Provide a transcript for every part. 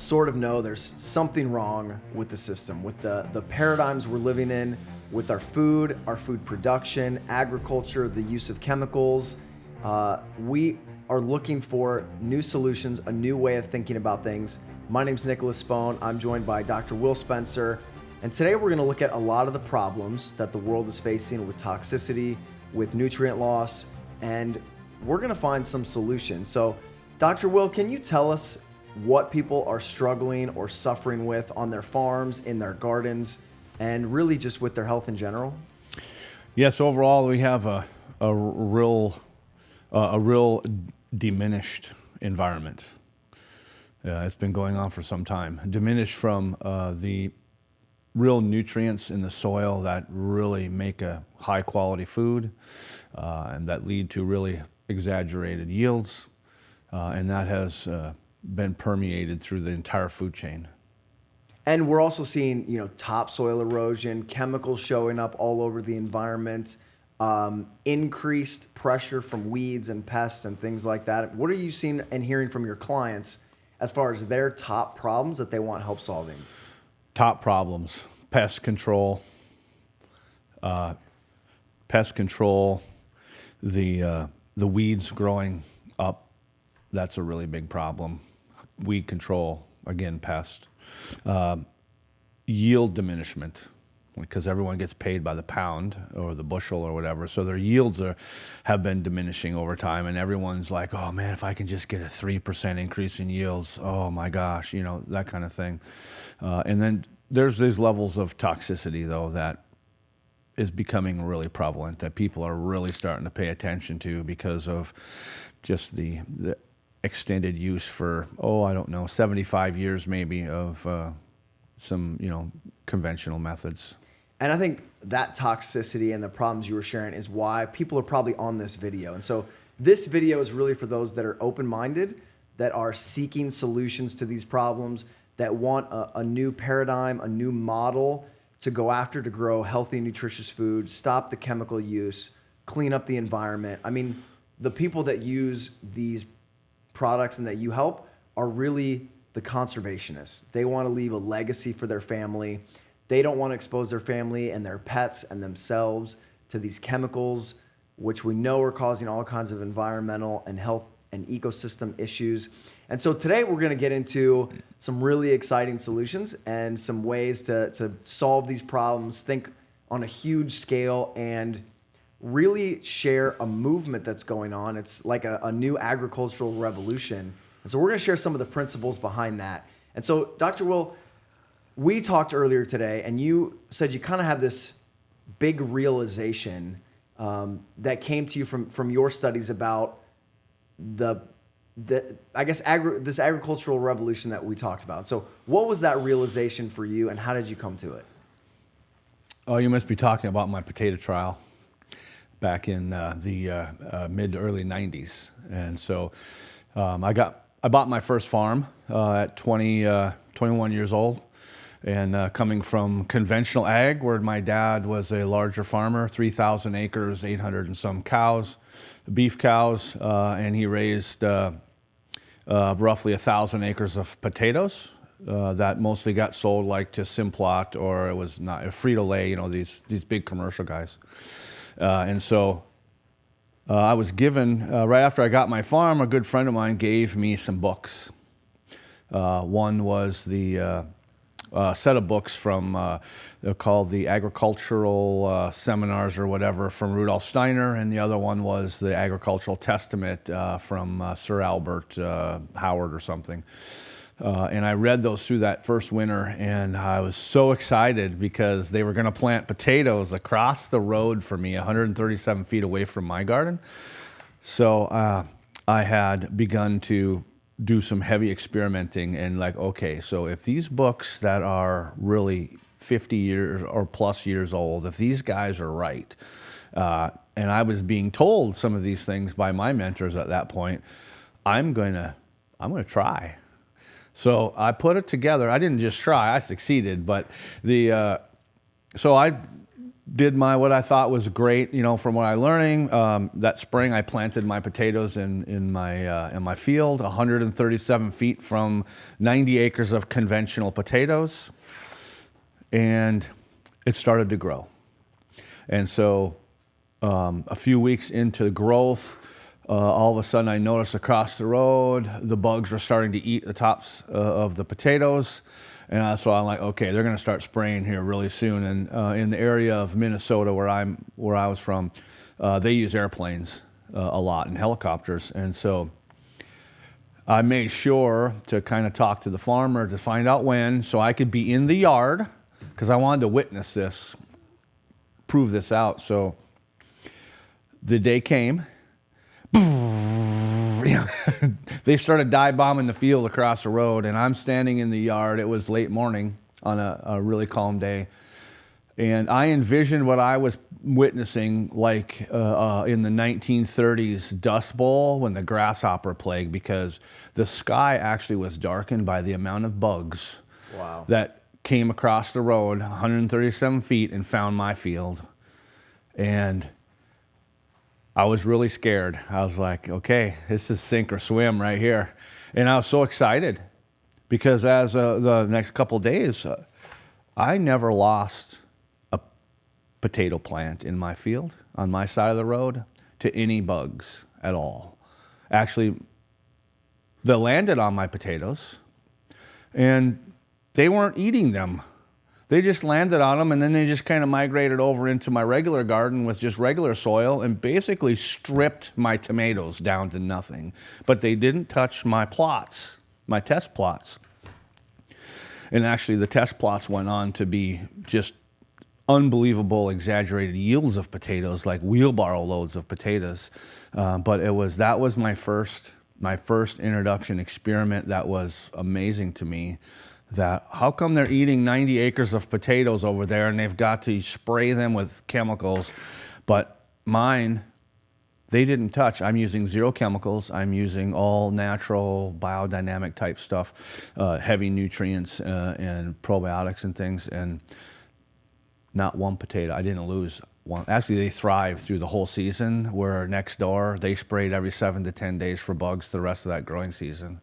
sort of know there's something wrong with the system, with the paradigms we're living in, with our food production, agriculture, the use of chemicals. We are looking for new solutions, a new way of thinking about things. My name's Nicholas Spohn. I'm joined by Dr. Will Spencer. And today we're going to look at a lot of the problems that the world is facing with toxicity, with nutrient loss, and we're going to find some solutions. So, Dr. Will, can you tell us what people are struggling or suffering with on their farms, in their gardens, and really just with their health in general? Yes, overall we have a real diminished environment. It's been going on for some time. Diminished from the real nutrients in the soil that really make a high quality food and that lead to really exaggerated yields, and that has been permeated through the entire food chain. And we're also seeing, topsoil erosion, chemicals showing up all over the environment, increased pressure from weeds and pests and things like that. What are you seeing and hearing from your clients as far as their top problems that they want help solving? Top problems: pest control, the weeds growing up. That's a really big problem. Weed control, again, pest. Yield diminishment, because everyone gets paid by the pound or the bushel or whatever, so their yields have been diminishing over time, and everyone's like, oh man, if I can just get a 3% increase in yields, oh my gosh, that kind of thing. And then there's these levels of toxicity, though, that is becoming really prevalent, that people are really starting to pay attention to because of just the extended use for, 75 years maybe of some, conventional methods. And I think that toxicity and the problems you were sharing is why people are probably on this video. And so this video is really for those that are open-minded, that are seeking solutions to these problems, that want a new paradigm, a new model to go after to grow healthy, nutritious food, stop the chemical use, clean up the environment. I mean, the people that use these products and that you help are really the conservationists. They want to leave a legacy for their family. They don't want to expose their family and their pets and themselves to these chemicals, which we know are causing all kinds of environmental and health and ecosystem issues. And so today we're going to get into some really exciting solutions and some ways to solve these problems, think on a huge scale, and really share a movement that's going on. It's like a new agricultural revolution. And so we're going to share some of the principles behind that. And so, Dr. Will, we talked earlier today, and you said you kind of had this big realization that came to you from your studies about this agricultural revolution that we talked about. So what was that realization for you, and how did you come to it? Oh, you must be talking about my potato trial back in the mid to early 90s. And so I bought my first farm at 21 years old, and coming from conventional ag, where my dad was a larger farmer, 3,000 acres, 800 and some cows, beef cows, and he raised roughly 1,000 acres of potatoes that mostly got sold like to Simplot, or it was not Frito-Lay, these big commercial guys. And so I was given, right after I got my farm, a good friend of mine gave me some books. One was the set of books from, they're called the Agricultural Seminars or whatever from Rudolf Steiner, and the other one was the Agricultural Testament from Sir Albert Howard or something. And I read those through that first winter, and I was so excited because they were going to plant potatoes across the road for me, 137 feet away from my garden. So I had begun to do some heavy experimenting, and okay, so if these books that are really 50 years or plus years old, if these guys are right, and I was being told some of these things by my mentors at that point, I'm going to try. So I put it together. I didn't just try, I succeeded, but so I did what I thought was great, from what I learning. That spring, I planted my potatoes in my field, 137 feet from 90 acres of conventional potatoes, and it started to grow. And so, a few weeks into growth, all of a sudden, I noticed across the road the bugs were starting to eat the tops of the potatoes. And so I'm like, okay, they're going to start spraying here really soon. And in the area of Minnesota where I was from, they use airplanes a lot and helicopters. And so I made sure to kind of talk to the farmer to find out when, so I could be in the yard, because I wanted to witness this, prove this out. So the day came. They started dive bombing the field across the road, and I'm standing in the yard. It was late morning on a really calm day, and I envisioned what I was witnessing like in the 1930s Dust Bowl when the grasshopper plague, because the sky actually was darkened by the amount of bugs that came across the road 137 feet and found my field. And I was really scared. I was like, okay, this is sink or swim right here. And I was so excited because as the next couple of days, I never lost a potato plant in my field on my side of the road to any bugs at all. Actually, they landed on my potatoes and they weren't eating them. They just landed on them, and then they just kind of migrated over into my regular garden with just regular soil and basically stripped my tomatoes down to nothing. But they didn't touch my plots, my test plots. And actually, the test plots went on to be just unbelievable, exaggerated yields of potatoes, like wheelbarrow loads of potatoes. But that was my first introduction experiment that was amazing to me. That how come they're eating 90 acres of potatoes over there and they've got to spray them with chemicals, but mine, they didn't touch. I'm using zero chemicals. I'm using all natural biodynamic type stuff, heavy nutrients and probiotics and things, and not one potato. I didn't lose one. Actually, they thrived through the whole season, where next door they sprayed every 7 to 10 days for bugs the rest of that growing season.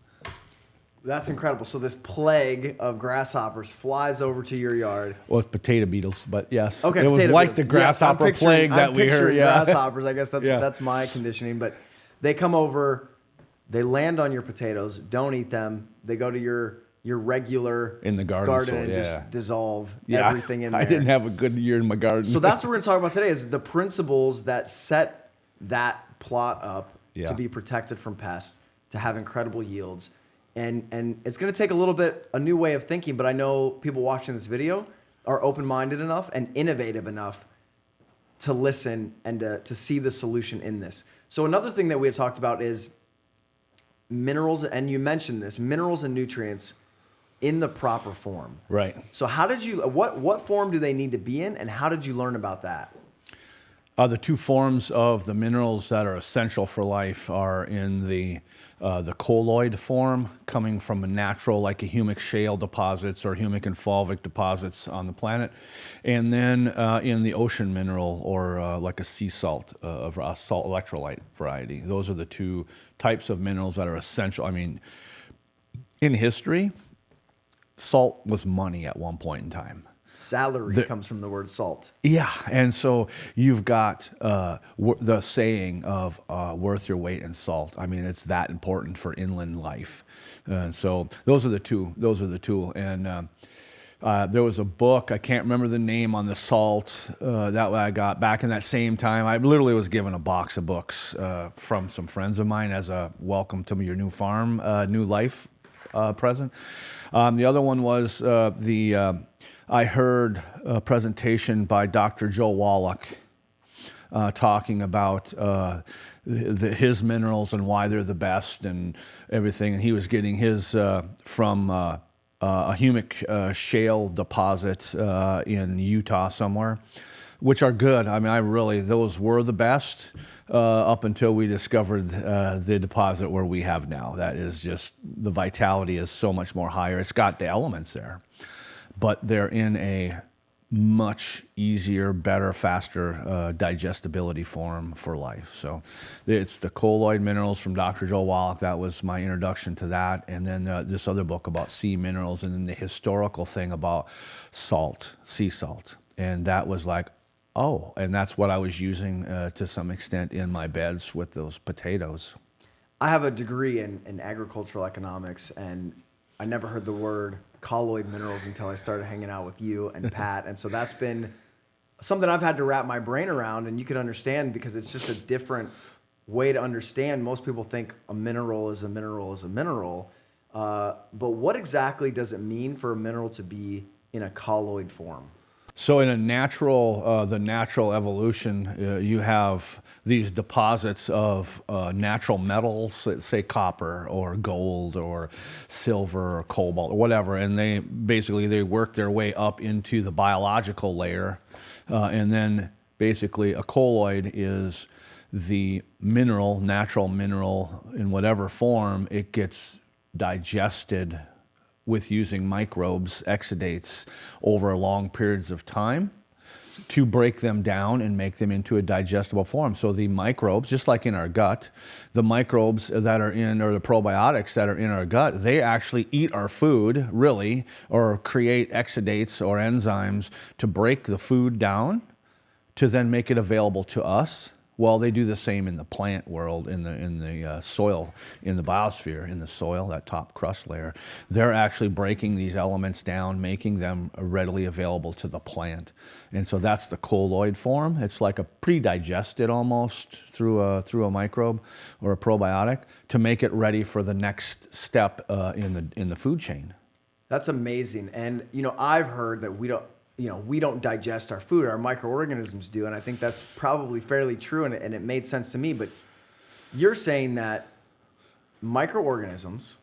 That's incredible. So this plague of grasshoppers flies over to your yard. Well, it's potato beetles, but yes. Okay, it was like beetles. the grasshopper plague that we heard. Yeah. Grasshoppers. I guess that's my conditioning. But they come over, they land on your potatoes, don't eat them. They go to your regular in the garden and just dissolve everything in there. I didn't have a good year in my garden. So that's what we're going to talk about today, is the principles that set that plot up to be protected from pests, to have incredible yields. And it's going to take a new way of thinking, but I know people watching this video are open-minded enough and innovative enough to listen and to see the solution in this. So another thing that we had talked about is minerals, and you mentioned this, minerals and nutrients in the proper form. Right. So how did you, what form do they need to be in, and how did you learn about that? The two forms of the minerals that are essential for life are in the colloid form, coming from a natural, like a humic shale deposits or humic and fulvic deposits on the planet, and then in the ocean mineral, or like a sea salt, of a salt electrolyte variety. Those are the two types of minerals that are essential. I mean, in history, salt was money at one point in time. Salary comes from the word salt. Yeah, and so you've got the saying of worth your weight in salt. I mean, it's that important for inland life. And so those are the two. And there was a book, I can't remember the name, on the salt that I got back in that same time. I literally was given a box of books from some friends of mine as a welcome to your new farm, new life present. The other one was I heard a presentation by Dr. Joe Wallach talking about his minerals and why they're the best and everything. And he was getting his from a humic shale deposit in Utah somewhere, which are good. I mean, those were the best up until we discovered the deposit where we have now. That is just, the vitality is so much more higher. It's got the elements there, but they're in a much easier, better, faster digestibility form for life. So it's the colloid minerals from Dr. Joe Wallach. That was my introduction to that. And then this other book about sea minerals, and then the historical thing about salt, sea salt. And that was like, oh, and that's what I was using to some extent in my beds with those potatoes. I have a degree in agricultural economics, and I never heard the word colloid minerals until I started hanging out with you and Pat. And so that's been something I've had to wrap my brain around, and you can understand because it's just a different way to understand. Most people think a mineral is a mineral is a mineral. But what exactly does it mean for a mineral to be in a colloid form? So in a natural, the natural evolution, you have these deposits of natural metals, let's say copper or gold or silver or cobalt or whatever, and they work their way up into the biological layer, and then basically a colloid is the mineral, natural mineral in whatever form it gets digested with using microbes, exudates, over long periods of time to break them down and make them into a digestible form. So the microbes, just like in our gut, the microbes that are in, or the probiotics that are in our gut, they actually eat our food, really, or create exudates or enzymes to break the food down to then make it available to us. Well, they do the same in the plant world, in the soil, in the biosphere, in the soil, that top crust layer. They're actually breaking these elements down, making them readily available to the plant. And so that's the colloid form. It's like a pre-digested almost through a microbe or a probiotic to make it ready for the next step in the food chain. That's amazing. And, I've heard that we don't digest our food, our microorganisms do. And I think that's probably fairly true, and it made sense to me. But you're saying that microorganisms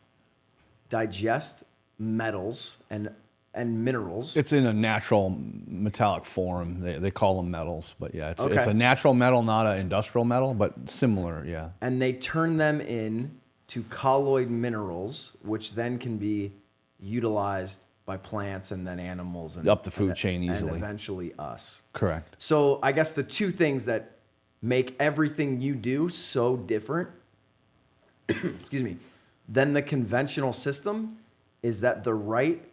digest metals and minerals. It's in a natural metallic form. They call them metals, but yeah, it's Okay. a natural metal, not an industrial metal, but similar, yeah. And they turn them into colloid minerals, which then can be utilized by plants and then animals and Up the food chain easily. and eventually us. Correct. So I guess the two things that make everything you do so different, excuse me, than the conventional system is that the right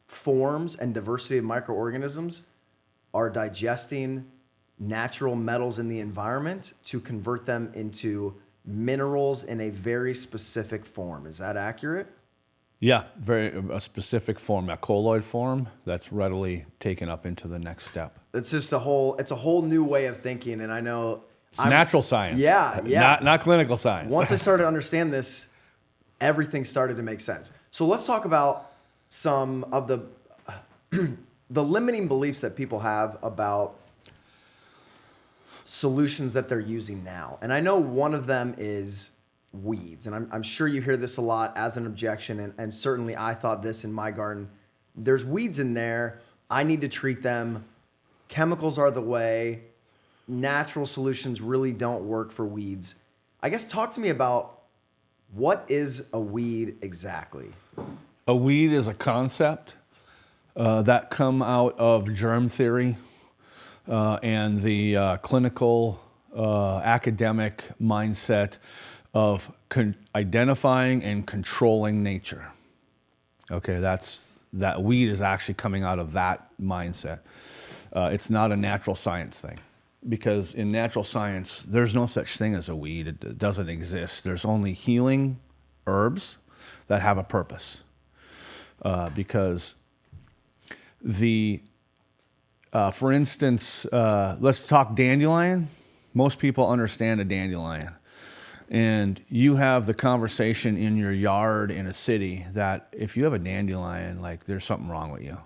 forms and diversity of microorganisms are digesting natural metals in the environment to convert them into minerals in a very specific form. Is that accurate? Yeah, a specific form, a colloid form that's readily taken up into the next step. It's just a whole new way of thinking. And I know It's natural science. Yeah. Not clinical science. Once I started to understand this, everything started to make sense. So let's talk about some of the limiting beliefs that people have about solutions that they're using now. And I know one of them is weeds. And I'm sure you hear this a lot as an objection. And certainly I thought this in my garden. There's weeds in there. I need to treat them. Chemicals are the way. Natural solutions really don't work for weeds. I guess talk to me about what is a weed exactly? A weed is a concept that come out of germ theory and the clinical academic mindset of identifying and controlling nature. Okay, that weed is actually coming out of that mindset. It's not a natural science thing, because in natural science, there's no such thing as a weed. It doesn't exist. There's only healing herbs that have a purpose. Because for instance, let's talk dandelion. Most people understand a dandelion. And you have the conversation in your yard in a city that if you have a dandelion, like there's something wrong with you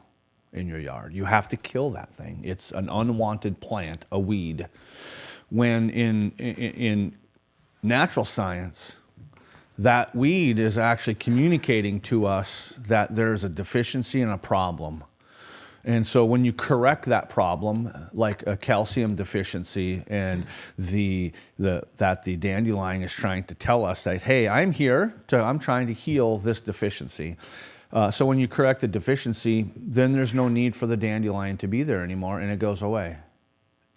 in your yard. You have to kill that thing. It's an unwanted plant, a weed. When in natural science, that weed is actually communicating to us that there's a deficiency and a problem. And so when you correct that problem, like a calcium deficiency, and that the dandelion is trying to tell us that, hey, I'm trying to heal this deficiency. So when you correct the deficiency, then there's no need for the dandelion to be there anymore, and it goes away.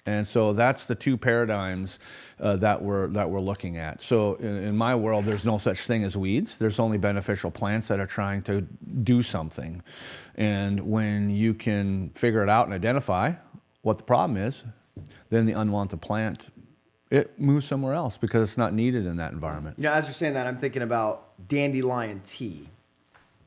And so that's the two paradigms that we're looking at. So in my world, there's no such thing as weeds. There's only beneficial plants that are trying to do something. And when you can figure it out and identify what the problem is, then the unwanted plant, it moves somewhere else because it's not needed in that environment. You know, as you're saying that, I'm thinking about dandelion tea.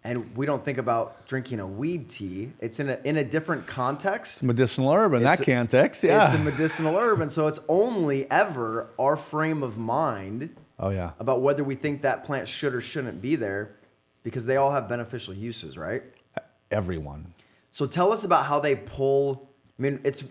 And we don't think about drinking a weed tea. It's in a different context. Medicinal herb in that context, yeah. It's a medicinal herb, and so it's only ever our frame of mind about whether we think that plant should or shouldn't be there, because they all have beneficial uses, right? Everyone. So tell us about how they pull. I mean, it's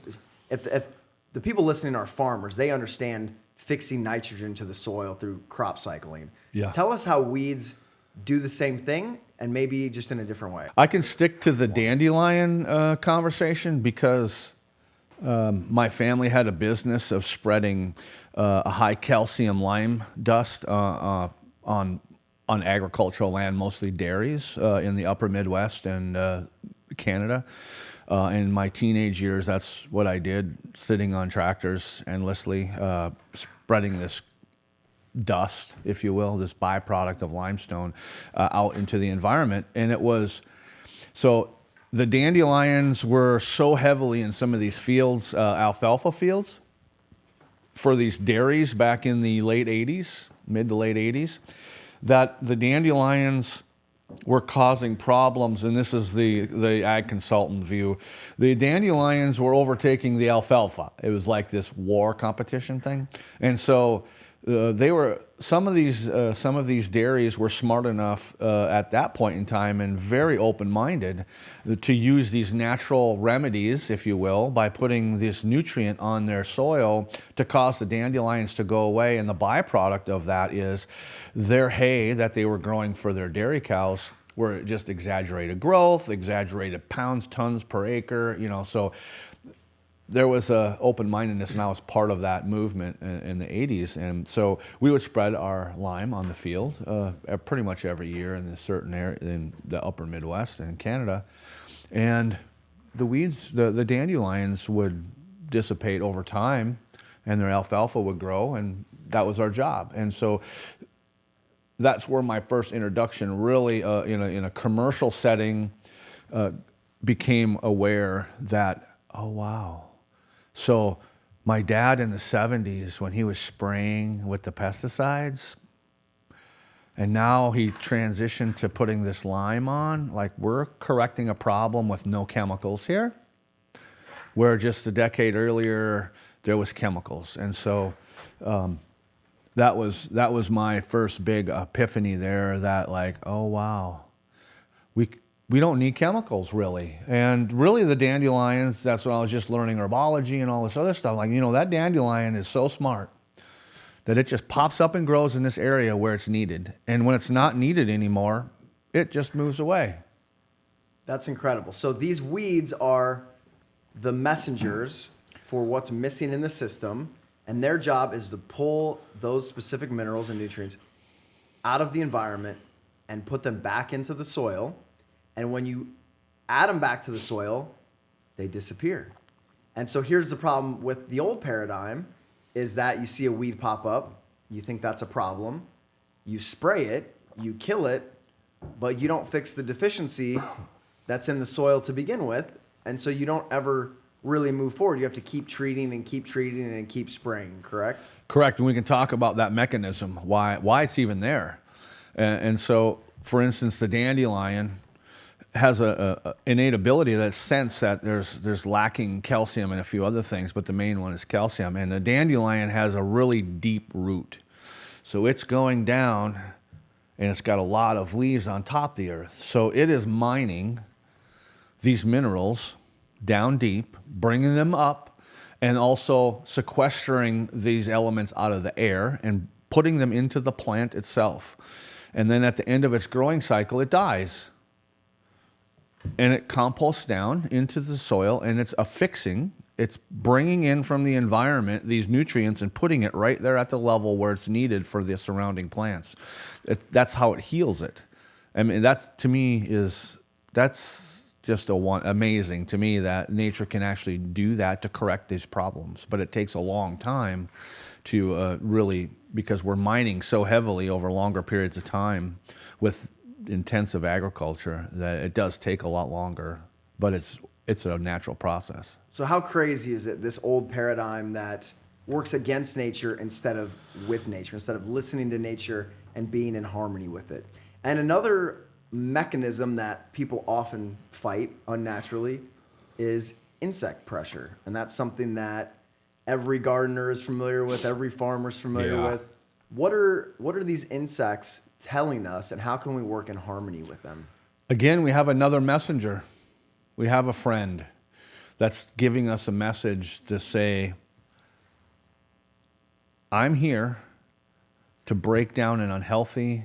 if the people listening are farmers, they understand fixing nitrogen to the soil through crop cycling. Yeah. Tell us how weeds do the same thing, and maybe just in a different way. I can stick to the dandelion conversation because my family had a business of spreading a high calcium lime dust on agricultural land, mostly dairies in the upper Midwest and Canada. In my teenage years, that's what I did, sitting on tractors endlessly, spreading this dust, if you will, this byproduct of limestone out into the environment. And it was, so the dandelions were so heavily in some of these fields, alfalfa fields, for these dairies back in the late 80s, mid to late 80s, that the dandelions were causing problems, and this is the ag consultant view. The dandelions were overtaking the alfalfa. It was like this war competition thing. And so some of these dairies were smart enough at that point in time and very open-minded to use these natural remedies, if you will, by putting this nutrient on their soil to cause the dandelions to go away. And the byproduct of that is their hay that they were growing for their dairy cows were just exaggerated growth, exaggerated pounds, tons per acre, so there was a open-mindedness, and I was part of that movement in the 80s. And so we would spread our lime on the field pretty much every year in a certain area in the upper Midwest and Canada. And the weeds, the dandelions would dissipate over time, and their alfalfa would grow, and that was our job. And so that's where my first introduction really in a commercial setting became aware that, oh, wow. So my dad in the 70s, when he was spraying with the pesticides, and now he transitioned to putting this lime on, like, we're correcting a problem with no chemicals here, where just a decade earlier there was chemicals. And so that was my first big epiphany there, that like, oh wow, we don't need chemicals, really. And really the dandelions, that's when I was just learning herbology and all this other stuff. Like, that dandelion is so smart that it just pops up and grows in this area where it's needed. And when it's not needed anymore, it just moves away. That's incredible. So these weeds are the messengers for what's missing in the system, and their job is to pull those specific minerals and nutrients out of the environment and put them back into the soil. And when you add them back to the soil, they disappear. And so here's the problem with the old paradigm, is that you see a weed pop up, you think that's a problem, you spray it, you kill it, but you don't fix the deficiency that's in the soil to begin with. And so you don't ever really move forward. You have to keep treating and keep treating and keep spraying, correct? Correct. And we can talk about that mechanism, why it's even there. And so, for instance, the dandelion has a innate ability, that sense that there's lacking calcium and a few other things, but the main one is calcium. And the dandelion has a really deep root. So it's going down, and it's got a lot of leaves on top of the earth. So it is mining these minerals down deep, bringing them up, and also sequestering these elements out of the air and putting them into the plant itself. And then at the end of its growing cycle, it dies. And it composts down into the soil, and it's affixing, it's bringing in from the environment these nutrients and putting it right there at the level where it's needed for the surrounding plants. That's how it heals it. I mean, that's just amazing to me that nature can actually do that to correct these problems. But it takes a long time to really, because we're mining so heavily over longer periods of time with intensive agriculture, that it does take a lot longer. But it's a natural process. So how crazy is it, this old paradigm that works against nature instead of with nature, instead of listening to nature and being in harmony with it? And another mechanism that people often fight unnaturally is insect pressure. And that's something that every gardener is familiar with, every farmer is familiar with. What are these insects telling us, and how can we work in harmony with them? Again, we have another messenger. We have a friend that's giving us a message to say, I'm here to break down an unhealthy,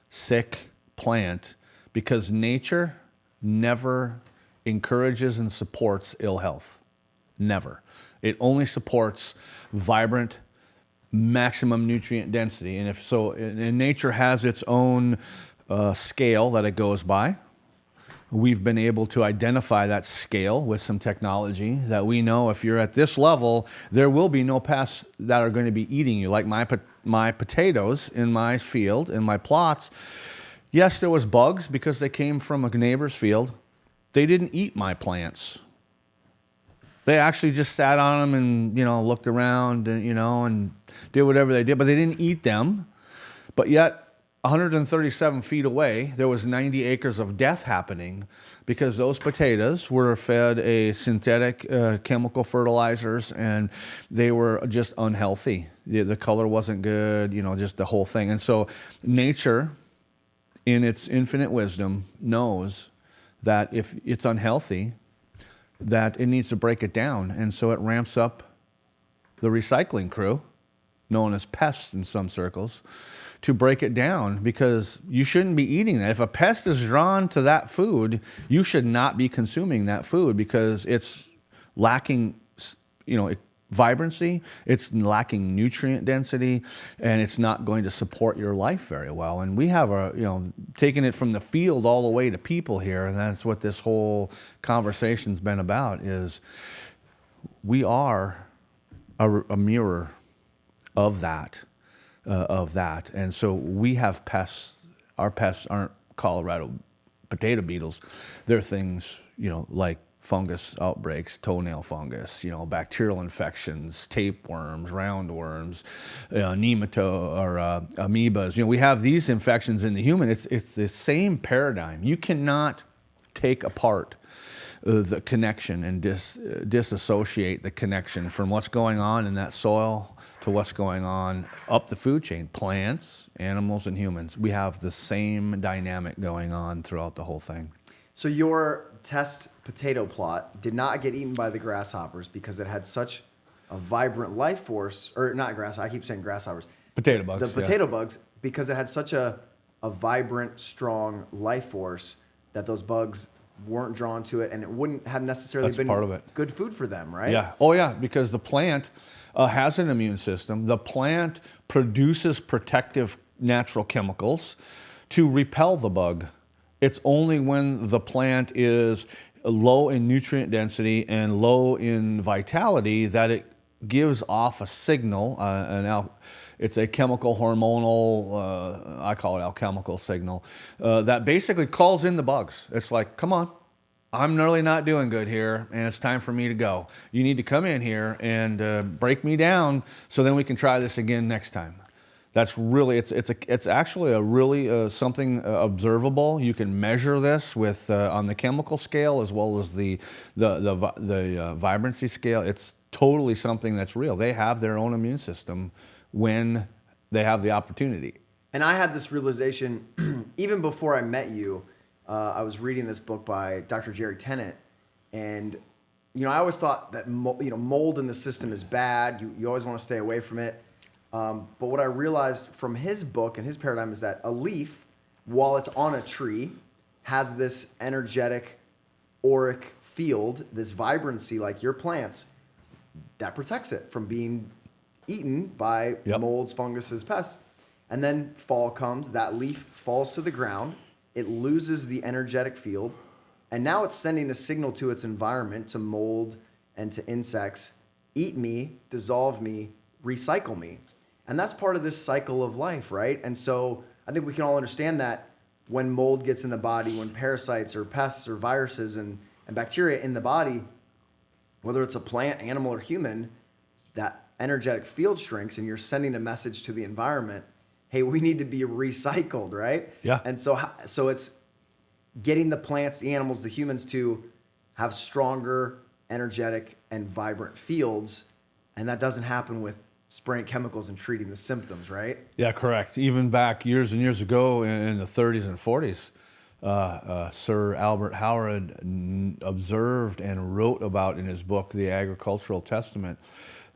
sick plant, because nature never encourages and supports ill health. Never. It only supports vibrant, maximum nutrient density. And if so, and nature has its own scale that it goes by. We've been able to identify that scale with some technology that we know if you're at this level, there will be no pests that are going to be eating you. Like my potatoes in my field, in my plots, yes, there was bugs because they came from a neighbor's field. They didn't eat my plants. They actually just sat on them and, looked around and, and did whatever they did, but they didn't eat them. But yet, 137 feet away, there was 90 acres of death happening because those potatoes were fed a synthetic chemical fertilizers, and they were just unhealthy. The color wasn't good, just the whole thing. And so nature, in its infinite wisdom, knows that if it's unhealthy, that it needs to break it down. And so it ramps up the recycling crew, known as pests in some circles, to break it down, because you shouldn't be eating that. If a pest is drawn to that food, you should not be consuming that food because it's lacking, vibrancy, it's lacking nutrient density, and it's not going to support your life very well. And we have taking it from the field all the way to people here, and that's what this whole conversation's been about, is we are a mirror of that. And so we have pests. Our pests aren't Colorado potato beetles. They're things, like fungus outbreaks, toenail fungus, bacterial infections, tapeworms, roundworms, amoebas. We have these infections in the human. It's the same paradigm. You cannot take apart the connection and disassociate the connection from what's going on in that soil to what's going on up the food chain. Plants, animals, and humans. We have the same dynamic going on throughout the whole thing. So your test potato plot did not get eaten by the grasshoppers because it had such a vibrant life force, or not I keep saying grasshoppers. Potato bugs. The potato bugs, because it had such a vibrant, strong life force that those bugs weren't drawn to it, and it wouldn't have necessarily been part of it. Good food for them, right? Yeah. Oh, yeah, because the plant has an immune system. The plant produces protective natural chemicals to repel the bug. It's only when the plant is low in nutrient density and low in vitality that it gives off a signal, it's a chemical hormonal, I call it alchemical signal, that basically calls in the bugs. It's like, come on, I'm really not doing good here, and it's time for me to go. You need to come in here and break me down so then we can try this again next time. That's really, it's actually a really something observable. You can measure this with on the chemical scale as well as the vibrancy scale. It's totally something that's real. They have their own immune system when they have the opportunity. And I had this realization even before I met you. I was reading this book by Dr. Jerry Tennant, and I always thought that mold in the system is bad. You always want to stay away from it. But what I realized from his book and his paradigm is that a leaf, while it's on a tree, has this energetic auric field, this vibrancy like your plants, that protects it from being eaten by molds, funguses, pests. And then fall comes, that leaf falls to the ground, it loses the energetic field, and now it's sending a signal to its environment, to mold and to insects, eat me, dissolve me, recycle me. And that's part of this cycle of life, right? And so I think we can all understand that when mold gets in the body, when parasites or pests or viruses and bacteria in the body, whether it's a plant, animal, or human, that energetic field shrinks and you're sending a message to the environment, hey, we need to be recycled, right? Yeah. And so it's getting the plants, the animals, the humans to have stronger, energetic, and vibrant fields. And that doesn't happen with spraying chemicals and treating the symptoms, right? Yeah, correct. Even back years and years ago in the 30s and 40s, Sir Albert Howard observed and wrote about in his book, The Agricultural Testament,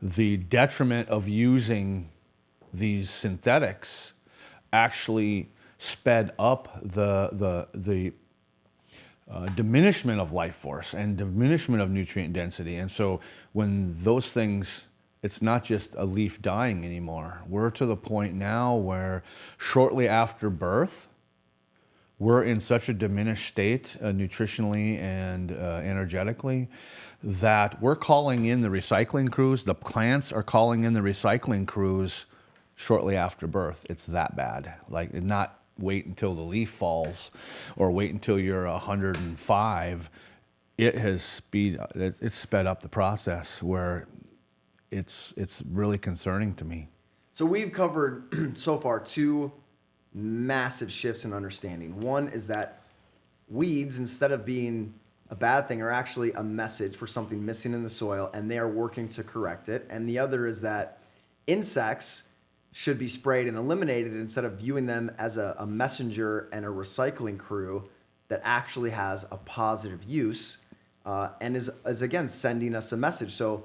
the detriment of using these synthetics actually sped up the diminishment of life force and diminishment of nutrient density. And so when those things, it's not just a leaf dying anymore. We're to the point now where shortly after birth, we're in such a diminished state nutritionally and energetically that we're calling in the recycling crews. The plants are calling in the recycling crews shortly after birth. It's that bad. Like, not wait until the leaf falls or wait until you're 105. It's sped up the process where it's really concerning to me. So we've covered so far two massive shifts in understanding. One is that weeds, instead of being a bad thing, are actually a message for something missing in the soil, and they are working to correct it. And the other is that insects should be sprayed and eliminated instead of viewing them as a messenger and a recycling crew that actually has a positive use and is again sending us a message. So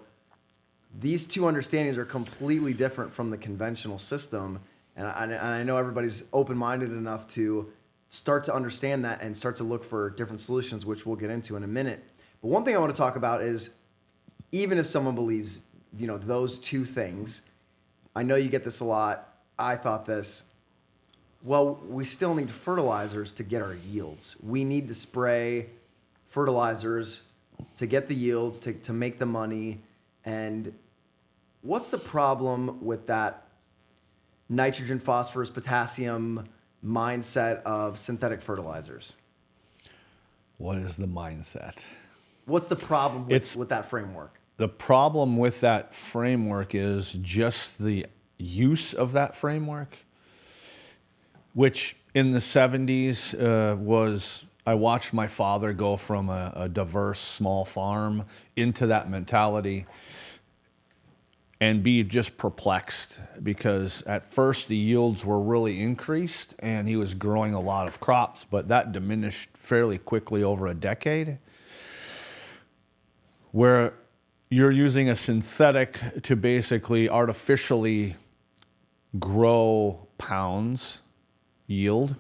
these two understandings are completely different from the conventional system. And I know everybody's open-minded enough to start to understand that and start to look for different solutions, which we'll get into in a minute. But one thing I want to talk about is, even if someone believes, those two things, I know you get this a lot. I thought this. Well, we still need fertilizers to get our yields. We need to spray fertilizers to get the yields, to make the money. And what's the problem with that nitrogen, phosphorus, potassium mindset of synthetic fertilizers? What is the mindset? What's the problem with that framework? The problem with that framework is just the use of that framework, which in the 70s I watched my father go from a diverse small farm into that mentality and be just perplexed, because at first the yields were really increased and he was growing a lot of crops, but that diminished fairly quickly over a decade, where you're using a synthetic to basically artificially grow pounds yield.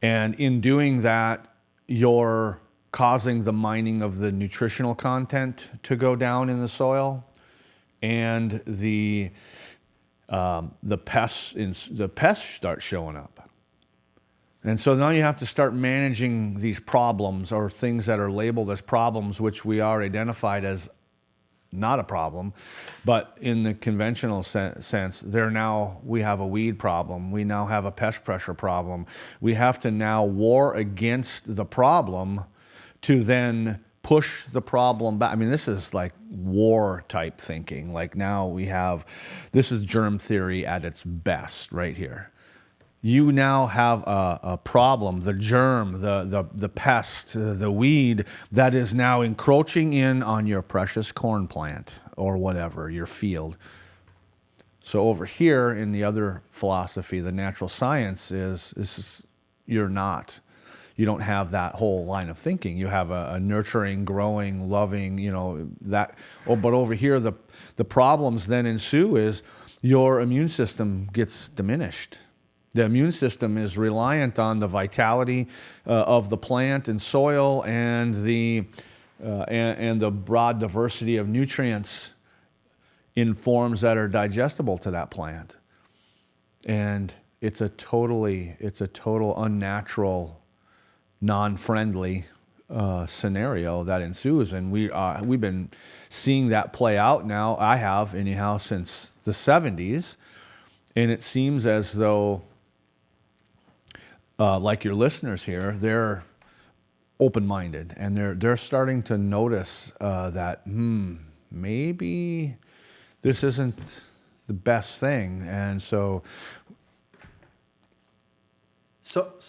And in doing that, you're causing the mining of the nutritional content to go down in the soil, and the pests start showing up. And so now you have to start managing these problems, or things that are labeled as problems, which we are identified as not a problem, but in the conventional sense, we have a weed problem. We now have a pest pressure problem. We have to now war against the problem to then push the problem back. I mean, this is like war type thinking. Like, now this is germ theory at its best right here. You now have a problem, the germ, the pest, the weed that is now encroaching in on your precious corn plant or whatever, your field. So over here in the other philosophy, the natural science you don't have that whole line of thinking. You have a nurturing, growing, loving, that. Oh, but over here, the problems then ensue is your immune system gets diminished. The immune system is reliant on the vitality of the plant and soil and the broad diversity of nutrients in forms that are digestible to that plant. and it's a total unnatural, non-friendly scenario that ensues, and we've been seeing that play out now. I have anyhow since the 70s, and it seems as though, like your listeners here, they're open-minded, and they're starting to notice that maybe this isn't the best thing, and so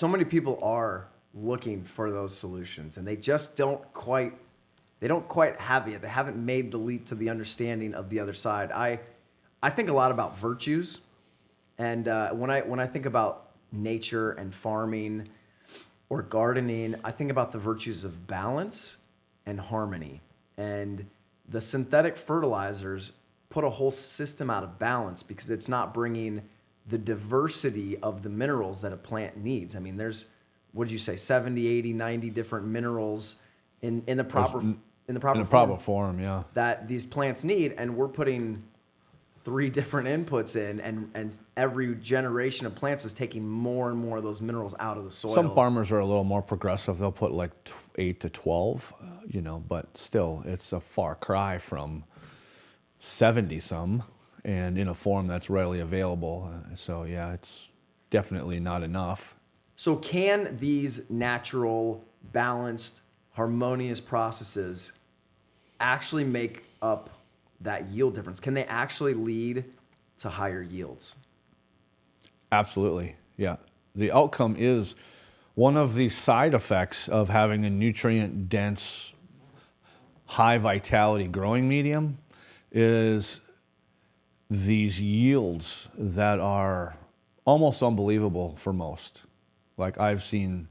many people are looking for those solutions, and they just don't quite have it yet. They haven't made the leap to the understanding of the other side. I think a lot about virtues, and when I think about nature and farming or gardening, I think about the virtues of balance and harmony. And the synthetic fertilizers put a whole system out of balance because it's not bringing the diversity of the minerals that a plant needs. I mean, there's, what did you say, 70, 80, 90 different minerals in the proper form, yeah, that these plants need, and we're putting 3 different inputs in, and every generation of plants is taking more and more of those minerals out of the soil. Some farmers are a little more progressive. They'll put like 8 to 12, but still, it's a far cry from 70 some, and in a form that's readily available. So yeah, it's definitely not enough. So can these natural, balanced, harmonious processes actually make up that yield difference? Can they actually lead to higher yields? Absolutely, yeah. The outcome is one of the side effects of having a nutrient-dense, high-vitality growing medium is these yields that are almost unbelievable for most. Like, I've seen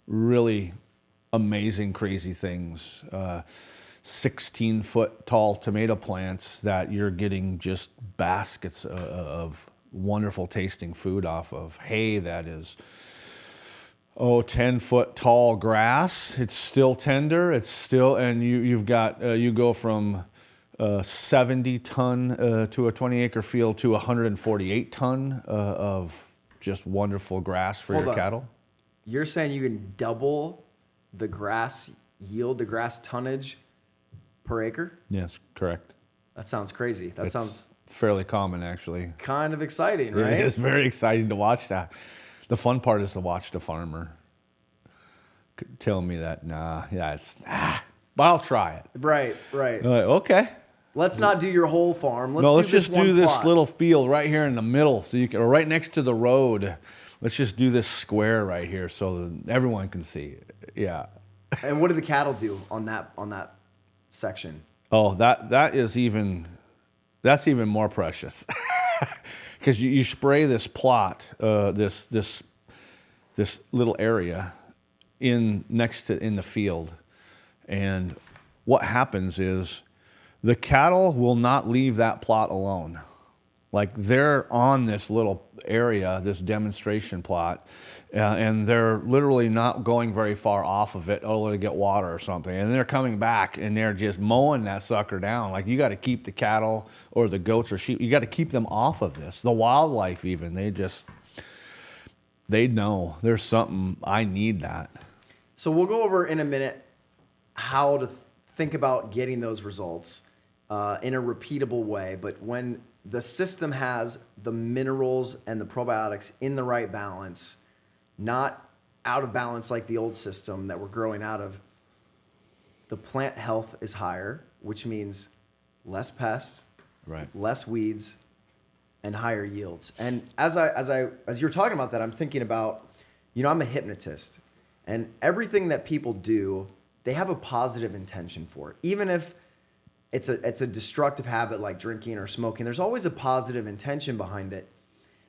really amazing, crazy things. 16-foot tall tomato plants that you're getting just baskets of wonderful tasting food off of. Hay that is 10-foot tall grass. It's still tender. It's still, and you've got you go from 70 ton to a 20-acre field to 148 ton of just wonderful grass for your cattle. You're saying you can double the grass yield, the grass tonnage per acre? Yes, correct. That sounds crazy. That sounds fairly common, actually. kind of exciting, right? It's very exciting to watch that. The fun part is to watch the farmer tell me that, but I'll try it. Right. Okay. Let's not do your whole farm. Let's just do this plot. little field right here in the middle, so you can, or right next to the road. Let's just do this square right here so that everyone can see it. Yeah. And what do the cattle do on that section? Oh, that's even more precious, because you spray this plot, this little area in the field, and what happens is the cattle will not leave that plot alone. Like, they're on this little area, this demonstration plot, and they're literally not going very far off of it to get water or something. And they're coming back, and they're just mowing that sucker down. Like, you got to keep the cattle or the goats or sheep, you got to keep them off of this. The wildlife even, they know there's something, I need that. So we'll go over in a minute how to think about getting those results in a repeatable way. But when the system has the minerals and the probiotics in the right balance, not out of balance like the old system that we're growing out of, the plant health is higher, which means less pests, Right. less weeds, and higher yields. And as you're talking about that, I'm thinking about, I'm a hypnotist, and everything that people do, they have a positive intention for it. Even if it's a destructive habit like drinking or smoking, there's always a positive intention behind it.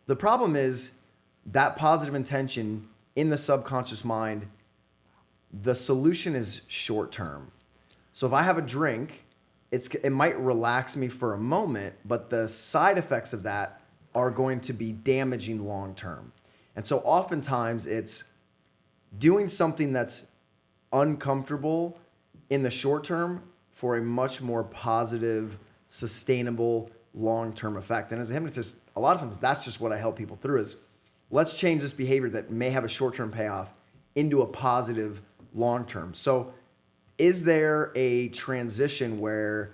The problem is that positive intention in the subconscious mind, the solution is short term. So if I have a drink, it might relax me for a moment, but the side effects of that are going to be damaging long term. And so oftentimes it's doing something that's uncomfortable in the short term for a much more positive, sustainable, long-term effect. And as a hypnotist, a lot of times that's just what I help people through is let's change this behavior that may have a short-term payoff into a positive long-term. So is there a transition where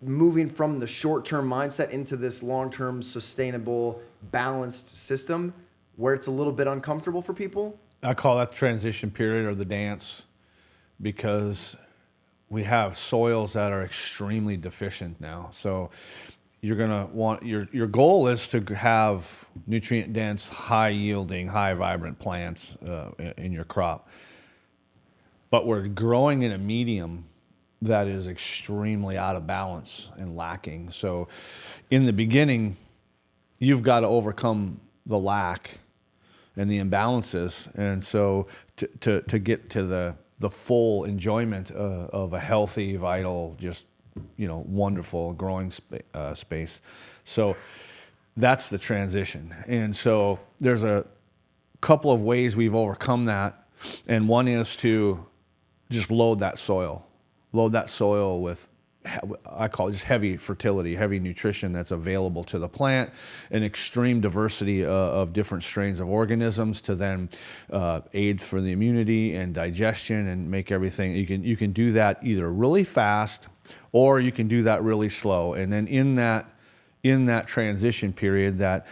moving from the short-term mindset into this long-term, sustainable, balanced system where it's a little bit uncomfortable for people? I call that the transition period or the dance, because we have soils that are extremely deficient now. So you're gonna want your goal is to have nutrient dense, high yielding, high vibrant plants in your crop. But we're growing in a medium that is extremely out of balance and lacking. So in the beginning, you've got to overcome the lack and the imbalances. And so to get to the full enjoyment of a healthy, vital, just, wonderful growing space. So that's the transition. And so there's a couple of ways we've overcome that. And one is to just load that soil with, I call it just heavy fertility, heavy nutrition that's available to the plant, an extreme diversity of different strains of organisms to then aid for the immunity and digestion and make everything. You can do that either really fast or you can do that really slow. And then in that transition period that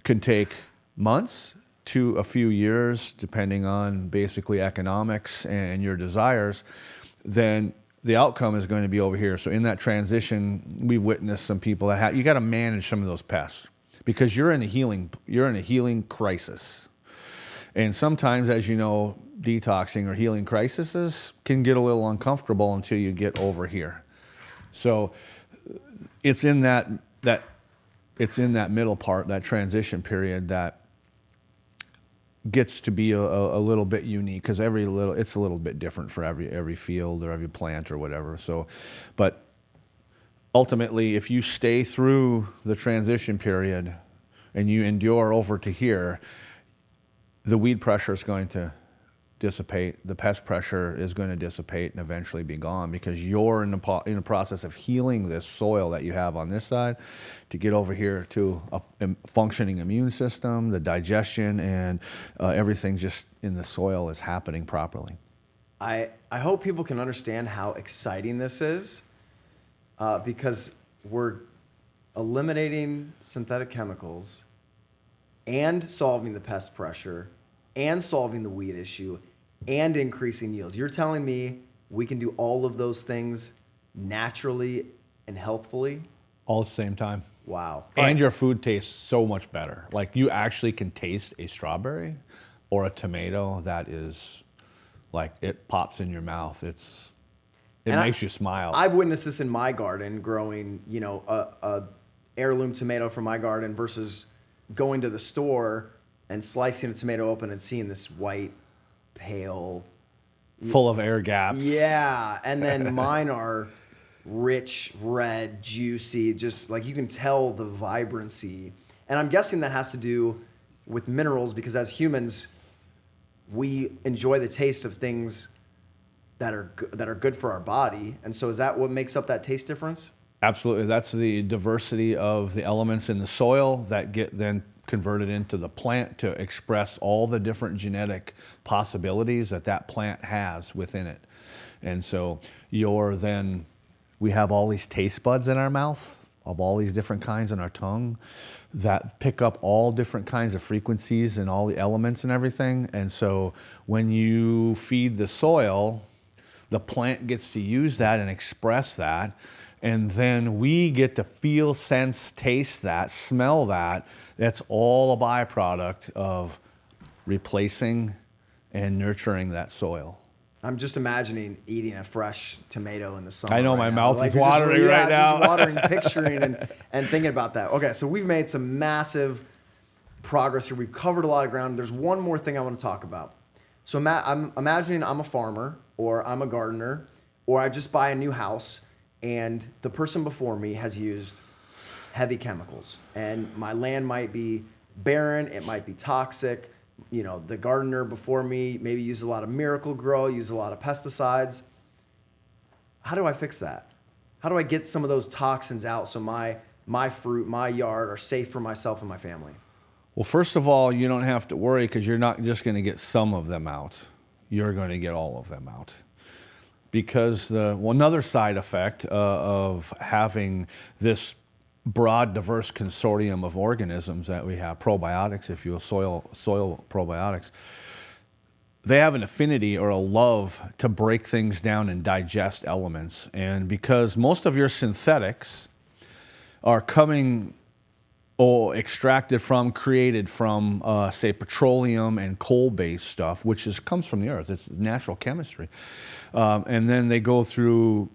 can take months to a few years, depending on basically economics and your desires, then the outcome is going to be over here. So in that transition, we've witnessed some people that you got to manage some of those pests because you're in a healing crisis. And sometimes, as you know, detoxing or healing crises can get a little uncomfortable until you get over here. So it's in that middle part, that transition period, that gets to be a little bit unique because it's a little bit different for every field or every plant or whatever. So, but ultimately, if you stay through the transition period and you endure over to here, the weed pressure is going to dissipate, the pest pressure is going to dissipate and eventually be gone because you're in the process of healing this soil that you have on this side to get over here to a functioning immune system, the digestion, and everything just in the soil is happening properly. I hope people can understand how exciting this is because we're eliminating synthetic chemicals and solving the pest pressure and solving the weed issue and increasing yields. You're telling me we can do all of those things naturally and healthfully? All at the same time. Wow. And your food tastes so much better. Like you actually can taste a strawberry or a tomato that is like it pops in your mouth. It makes you smile. I've witnessed this in my garden growing, a heirloom tomato from my garden versus going to the store and slicing a tomato open and seeing this white, pale, full of air gaps. Yeah, and then mine are rich, red, juicy, just like you can tell the vibrancy. And I'm guessing that has to do with minerals because as humans, we enjoy the taste of things that are good for our body. And so is that what makes up that taste difference? Absolutely. That's the diversity of the elements in the soil that get then converted into the plant to express all the different genetic possibilities that plant has within it. And so we have all these taste buds in our mouth of all these different kinds in our tongue that pick up all different kinds of frequencies and all the elements and everything. And so when you feed the soil, the plant gets to use that and express that. And then we get to feel, sense, taste that, smell that. That's all a byproduct of replacing and nurturing that soil. I'm just imagining eating a fresh tomato in the summer. I know, right my now. mouth is watering right now. Just watering, picturing, and thinking about that. Okay, so we've made some massive progress here. We've covered a lot of ground. There's one more thing I want to talk about. So I'm imagining I'm a farmer, or I'm a gardener, or I just buy a new house, and the person before me has used heavy chemicals. And my land might be barren, it might be toxic. The gardener before me maybe used a lot of Miracle-Gro, used a lot of pesticides. How do I fix that? How do I get some of those toxins out so my fruit, my yard are safe for myself and my family? Well, first of all, you don't have to worry because you're not just going to get some of them out. You're going to get all of them out. Because another side effect of having this broad, diverse consortium of organisms that we have, probiotics, if you will, soil probiotics, they have an affinity or a love to break things down and digest elements. And because most of your synthetics are coming or extracted from, created from, say, petroleum and coal-based stuff, which comes from the earth. It's natural chemistry. And then they go through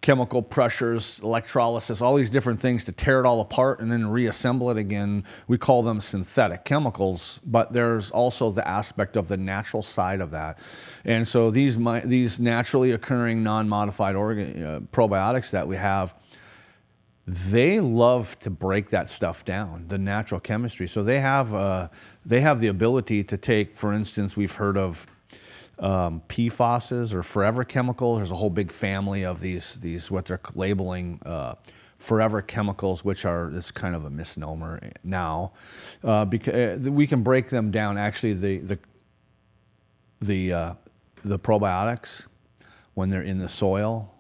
chemical pressures, electrolysis, all these different things to tear it all apart and then reassemble it again. We call them synthetic chemicals, but there's also the aspect of the natural side of that. And so these naturally occurring non-modified probiotics that we have, they love to break that stuff down, the natural chemistry. So they have the ability to take, for instance, we've heard of PFASs or forever chemicals. There's a whole big family of these what they're labeling forever chemicals, which it's kind of a misnomer now, because we can break them down. Actually, the probiotics, when they're in the soil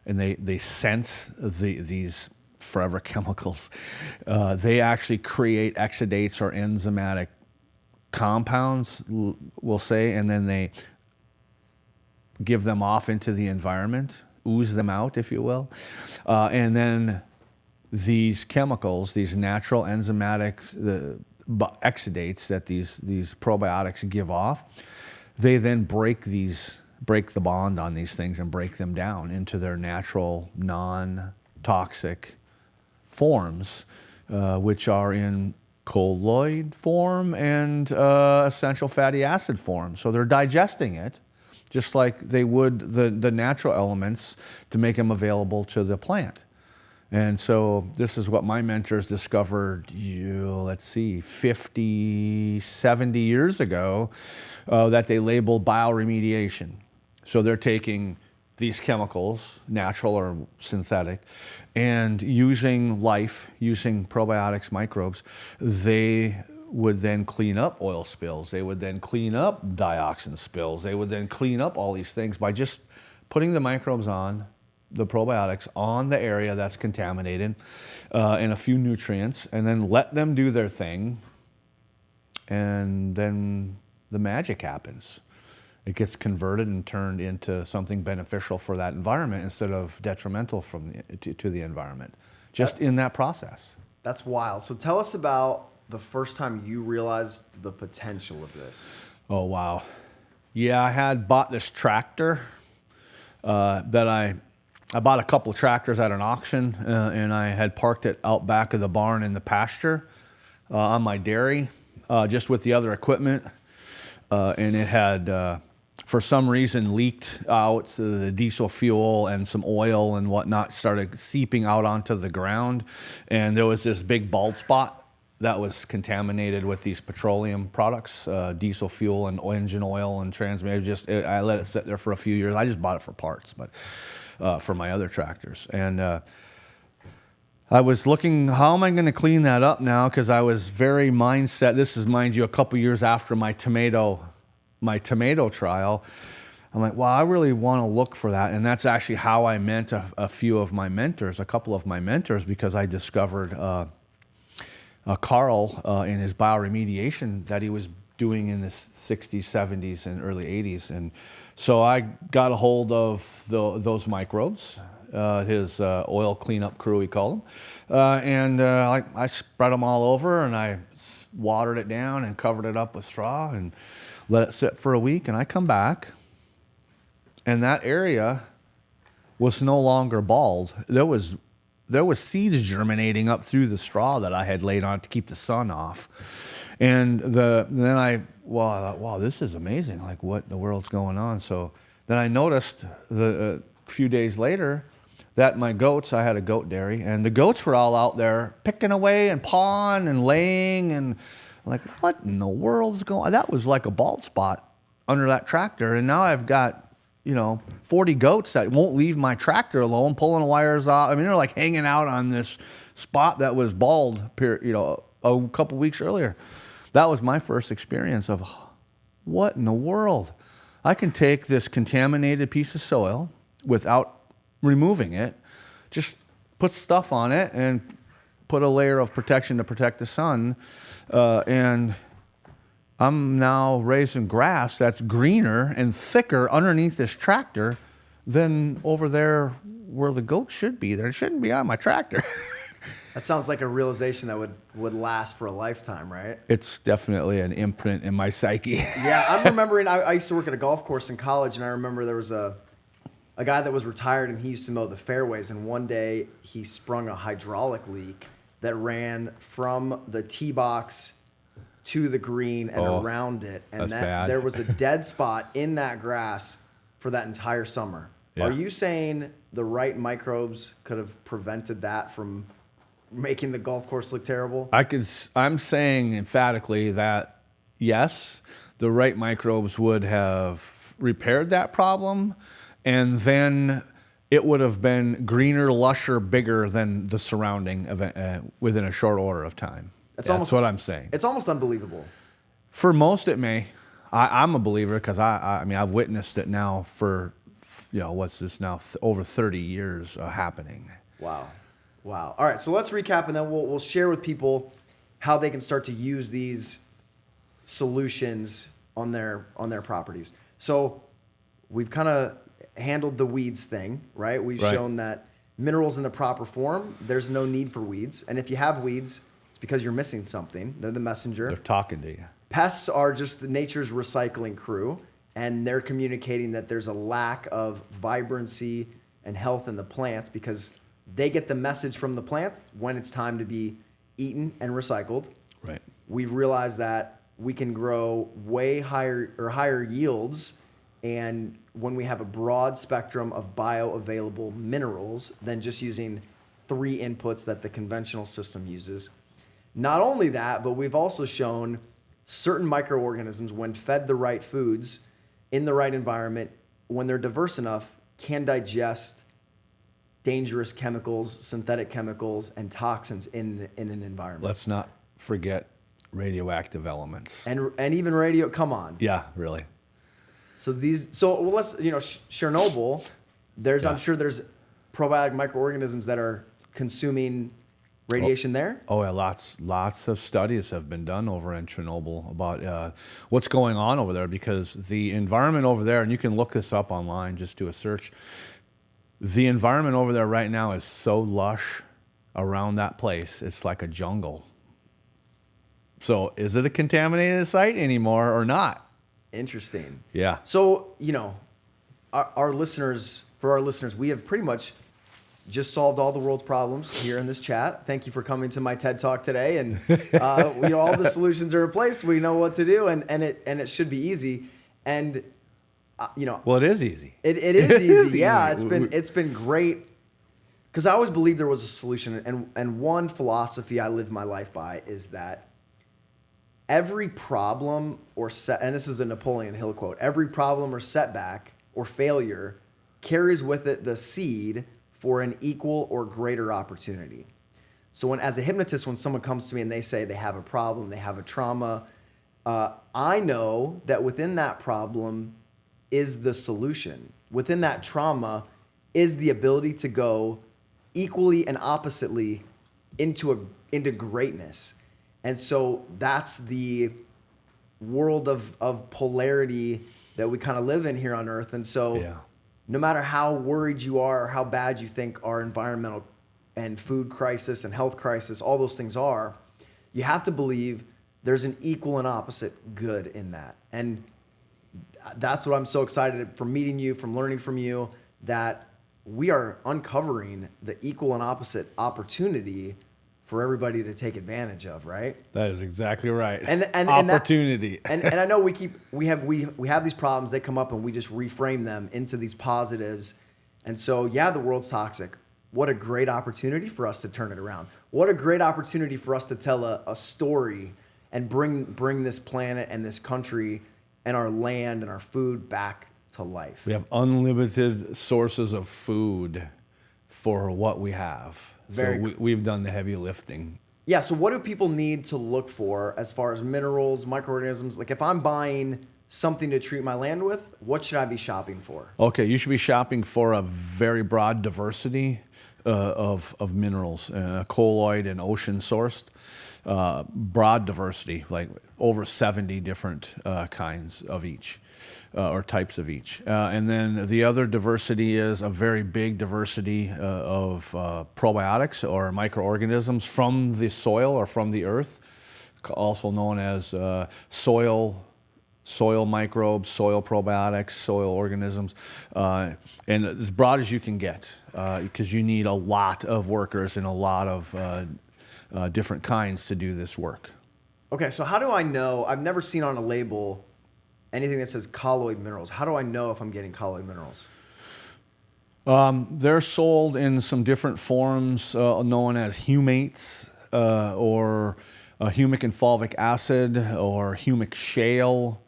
and they sense these forever chemicals, they actually create exudates or enzymatic compounds, we'll say, and then they give them off into the environment, ooze them out, if you will. And then these chemicals, these natural enzymatics, the exudates that these probiotics give off, they then break the bond on these things and break them down into their natural, non-toxic forms, which are in colloid form and essential fatty acid form. So they're digesting it just like they would the natural elements to make them available to the plant. And so this is what my mentors discovered, 50, 70 years ago, that they labeled bioremediation. So they're taking these chemicals, natural or synthetic, and using probiotics, microbes, they would then clean up oil spills. They would then clean up dioxin spills. They would then clean up all these things by just putting the microbes on, the probiotics on the area that's contaminated, and a few nutrients, and then let them do their thing, and then the magic happens. It gets converted and turned into something beneficial for that environment instead of detrimental to the environment, just in that process. That's wild. So tell us about the first time you realized the potential of this. Oh, wow. Yeah, I had bought this tractor that I bought a couple of tractors at an auction, and I had parked it out back of the barn in the pasture on my dairy, just with the other equipment. And it had, for some reason, leaked out the diesel fuel, and some oil and whatnot started seeping out onto the ground. And there was this big bald spot that was contaminated with these petroleum products, diesel fuel and engine oil and transmission. I let it sit there for a few years. I just bought it for parts, but for my other tractors. And I was looking, how am I going to clean that up now? Because I was very mindset. This is, mind you, a couple years after my tomato trial. I'm like, well, I really want to look for that. And that's actually how I met a couple of my mentors, because I discovered Carl in his bioremediation that he was doing in the 60s, 70s, and early 80s. And so I got a hold of those microbes, his oil cleanup crew, we call them. And I spread them all over, and I watered it down and covered it up with straw and let it sit for a week. And I come back, and that area was no longer bald. There was seeds germinating up through the straw that I had laid on to keep the sun off. And then I thought, wow, this is amazing. Like, what in the world's going on? So then I noticed a few days later that my goats, I had a goat dairy, and the goats were all out there picking away and pawing and laying, and I'm like, what in the world's going on? That was like a bald spot under that tractor. And now I've got, 40 goats that won't leave my tractor alone, pulling the wires off. I mean, they're like hanging out on this spot that was bald, a couple weeks earlier. That was my first experience of what in the world? I can take this contaminated piece of soil without removing it, just put stuff on it and put a layer of protection to protect the sun, and I'm now raising grass that's greener and thicker underneath this tractor than over there where the goat should be. There shouldn't be on my tractor. That sounds like a realization that would last for a lifetime, right? It's definitely an imprint in my psyche. Yeah, I'm remembering, I used to work at a golf course in college, and I remember there was a guy that was retired, and he used to mow the fairways, and one day he sprung a hydraulic leak that ran from the tee box to the green and around it. And that's bad. There was a dead spot in that grass for that entire summer. Yeah. Are you saying the right microbes could have prevented that from making the golf course look terrible? I'm saying emphatically that yes, the right microbes would have repaired that problem, and then it would have been greener, lusher, bigger than the surrounding event within a short order of time. That's what I'm saying. It's almost unbelievable. For most, it may. I'm a believer because I mean I've witnessed it now for what's this now over 30 years happening. Wow. All right, so let's recap, and then we'll share with people how they can start to use these solutions on their properties. So we've kind of handled the weeds thing, right? We've shown that minerals in the proper form, there's no need for weeds. And if you have weeds, it's because you're missing something. They're the messenger. They're talking to you. Pests are just nature's recycling crew, and they're communicating that there's a lack of vibrancy and health in the plants because they get the message from the plants when it's time to be eaten and recycled. Right. We've realized that we can grow way higher yields, and when we have a broad spectrum of bioavailable minerals than just using 3 inputs that the conventional system uses. Not only that, but we've also shown certain microorganisms, when fed the right foods in the right environment, when they're diverse enough, can digest dangerous chemicals, synthetic chemicals, and toxins in an environment. Let's not forget radioactive elements. And even radio, come on. Yeah, really. So let's, Chernobyl, I'm sure there's probiotic microorganisms that are consuming radiation there. Oh yeah, lots of studies have been done over in Chernobyl about what's going on over there, because the environment over there, and you can look this up online, just do a search. The environment over there right now is so lush around that place, it's like a jungle. So is it a contaminated site anymore or not? Interesting. Yeah. So, our listeners, we have pretty much just solved all the world's problems here in this chat. Thank you for coming to my TED Talk today. And, all the solutions are in place. We know what to do, and it should be easy. And, well, it is easy. It is easy. Yeah. It's been great. Because I always believed there was a solution. And one philosophy I live my life by is that every problem and this is a Napoleon Hill quote, every problem or setback or failure carries with it the seed for an equal or greater opportunity. So as a hypnotist, when someone comes to me and they say they have a problem, they have a trauma, I know that within that problem is the solution. Within that trauma is the ability to go equally and oppositely into greatness. And so that's the world of polarity that we kind of live in here on Earth. And so no matter how worried you are or how bad you think our environmental and food crisis and health crisis, all those things are, you have to believe there's an equal and opposite good in that. And that's what I'm so excited from meeting you, from learning from you, that we are uncovering the equal and opposite opportunity for everybody to take advantage of, right? That is exactly right. And opportunity. And I know we have these problems, they come up and we just reframe them into these positives. And so the world's toxic. What a great opportunity for us to turn it around. What a great opportunity for us to tell a story and bring this planet and this country and our land and our food back to life. We have unlimited sources of food for what we have. We've done the heavy lifting. Yeah, so what do people need to look for as far as minerals, microorganisms? Like if I'm buying something to treat my land with, what should I be shopping for? Okay, you should be shopping for a very broad diversity of minerals, colloid and ocean sourced. Broad diversity, like over 70 different kinds of each. Or types of each. And then the other diversity is a very big diversity of probiotics or microorganisms from the soil or from the earth, also known as soil microbes, soil probiotics, soil organisms, and as broad as you can get, because you need a lot of workers and a lot of different kinds to do this work. Okay, so how do I know? I've never seen on a label anything that says colloid minerals. How do I know if I'm getting colloid minerals? They're sold in some different forms known as humates or humic and fulvic acid or humic shale.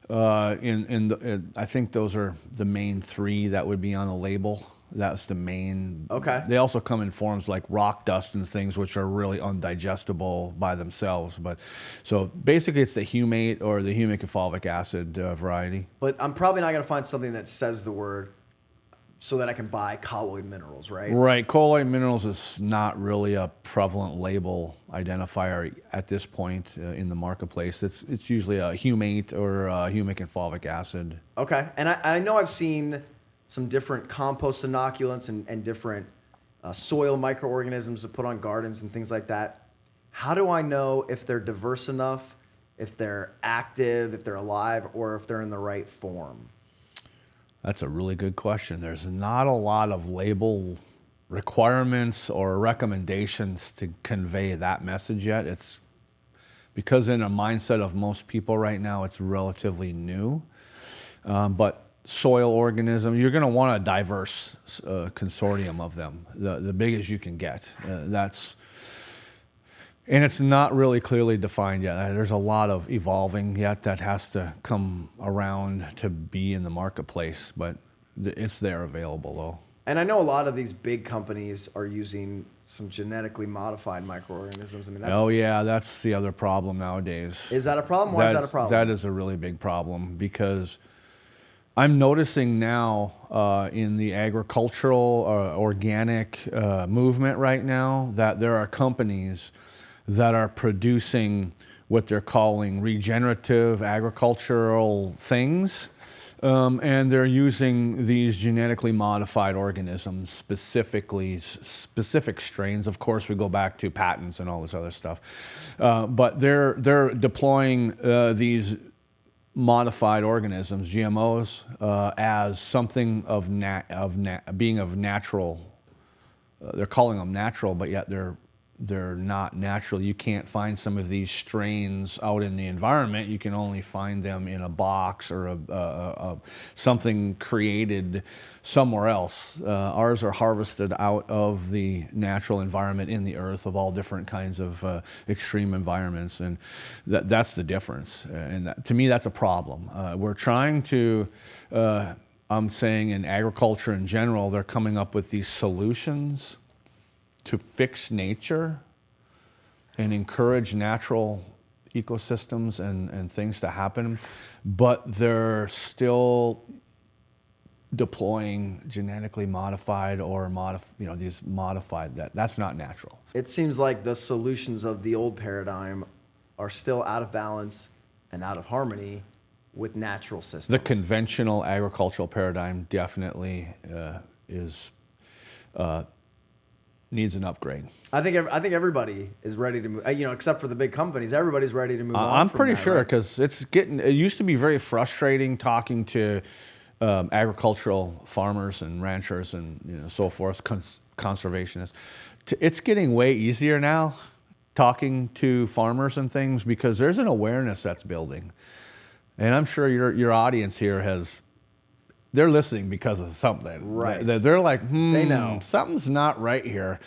I think those are the main three that would be on a label. That's the main. Okay. They also come in forms like rock dust and things, which are really undigestible by themselves. But so basically, it's the humate or the humic and fulvic acid variety. But I'm probably not going to find something that says the word so that I can buy colloid minerals, right? Right. Colloid minerals is not really a prevalent label identifier at this point in the marketplace. It's usually a humate or a humic and fulvic acid. Okay. And I know I've seen some different compost inoculants and different soil microorganisms to put on gardens and things like that. How do I know if they're diverse enough, if they're active, if they're alive, or if they're in the right form? That's a really good question. There's not a lot of label requirements or recommendations to convey that message yet. It's because in a mindset of most people right now, it's relatively new. But soil organism, you're going to want a diverse consortium of them, the big as you can get. And it's not really clearly defined yet. There's a lot of evolving yet that has to come around to be in the marketplace, but it's there available though. And I know a lot of these big companies are using some genetically modified microorganisms. I mean, that's the other problem nowadays. Is that a problem? Why is that a problem? That is a really big problem because I'm noticing now in the agricultural organic movement right now that there are companies that are producing what they're calling regenerative agricultural things. And they're using these genetically modified organisms, specific strains. Of course, we go back to patents and all this other stuff. But they're deploying these modified organisms, GMOs, as something being of natural. They're calling them natural, but yet they're not natural. You can't find some of these strains out in the environment. You can only find them in a box or something created somewhere else. Ours are harvested out of the natural environment in the earth of all different kinds of extreme environments, and that's the difference. And to me, that's a problem. We're trying to. I'm saying in agriculture in general, they're coming up with these solutions to fix nature and encourage natural ecosystems and things to happen, but they're still deploying genetically modified or these modified. That's not natural. It seems like the solutions of the old paradigm are still out of balance and out of harmony with natural systems. The conventional agricultural paradigm definitely needs an upgrade. I think everybody is ready to move. Except for the big companies, everybody's ready to move on. I'm pretty sure because it used to be very frustrating talking to agricultural farmers and ranchers and so forth, conservationists. It's getting way easier now talking to farmers and things because there's an awareness that's building, and I'm sure your audience here they're listening because of something. Right. They're like, they know something's not right here.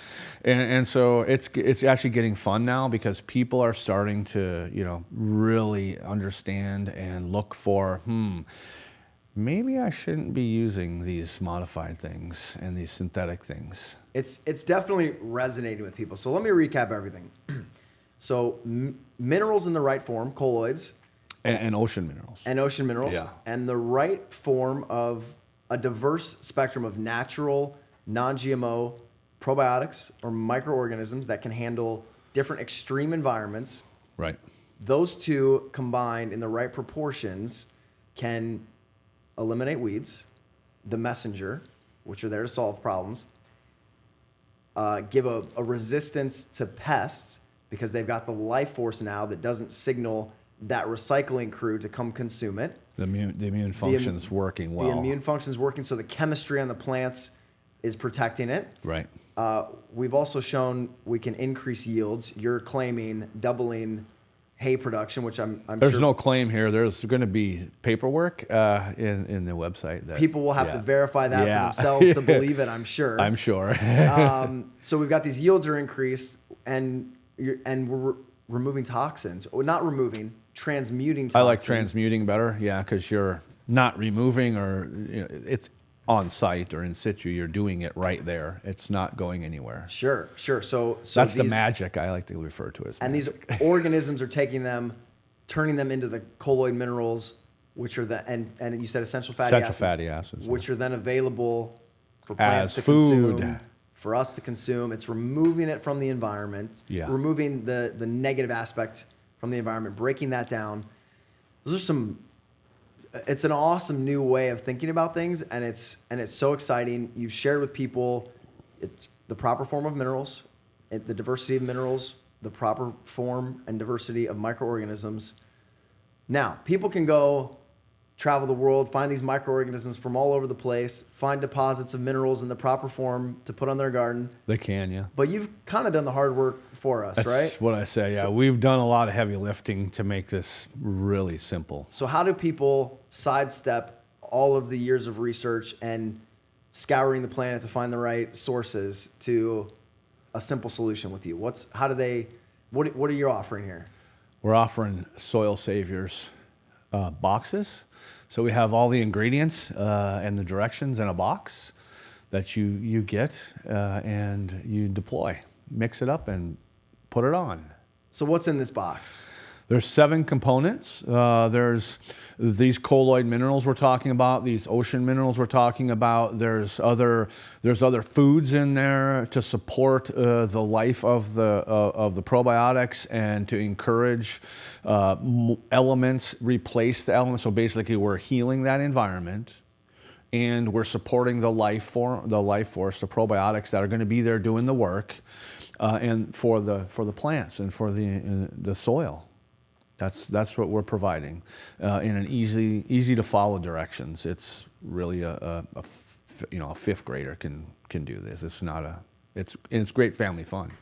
And so it's actually getting fun now because people are starting to, really understand and look for, maybe I shouldn't be using these modified things and these synthetic things. It's definitely resonating with people. So let me recap everything. So minerals in the right form, colloids, And ocean minerals. and ocean minerals, Yeah. and the right form of a diverse spectrum of natural, non-GMO probiotics or microorganisms that can handle different extreme environments. Right. Those two combined in the right proportions can eliminate weeds, the messenger, which are there to solve problems, give a resistance to pests because they've got the life force now that doesn't signal that recycling crew to come consume it. The immune function's working well. The immune function's working, so the chemistry on the plants is protecting it. Right. We've also shown we can increase yields. You're claiming doubling hay production, which I'm There's sure no claim here. There's going to be paperwork in the website. That, people will have yeah. to verify that Yeah. for themselves to believe it, I'm sure. I'm sure. So we've got these yields are increased, and we're removing toxins. Or not removing, transmuting toxins. I like transmuting better, yeah, because you're not removing or it's on site or in situ. You're doing it right there. It's not going anywhere. Sure. So That's the these- magic I like to refer to as. And magic. these organisms are taking them, turning them into the colloid minerals, which are and you said essential fatty acids, which are then available for plants As to food. consume, for us to consume. It's removing it from the environment, Yeah. removing the negative aspect from the environment, breaking that down. Those are some. It's an awesome new way of thinking about things, and it's so exciting. You've shared with people it's the proper form of minerals, the diversity of minerals, the proper form and diversity of microorganisms. Now, people can go travel the world, find these microorganisms from all over the place, find deposits of minerals in the proper form to put on their garden. They can, yeah. But you've kind of done the hard work for us, That's right? what I say. Yeah, So- we've done a lot of heavy lifting to make this really simple. So how do people sidestep all of the years of research and scouring the planet to find the right sources to a simple solution with you? What are you offering here? We're offering Soil Saviors boxes. So we have all the ingredients and the directions in a box that you get and you deploy. Mix it up and put it on. So what's in this box? There's 7 components. There's these colloid minerals we're talking about, these ocean minerals we're talking about. There's other foods in there to support the life of the probiotics and to encourage elements, replace the elements. So basically, we're healing that environment, and we're supporting the life force, the probiotics that are going to be there doing the work, and for the plants and for the soil. That's what we're providing in an easy to follow directions. It's really a fifth grader can do this. It's great family fun.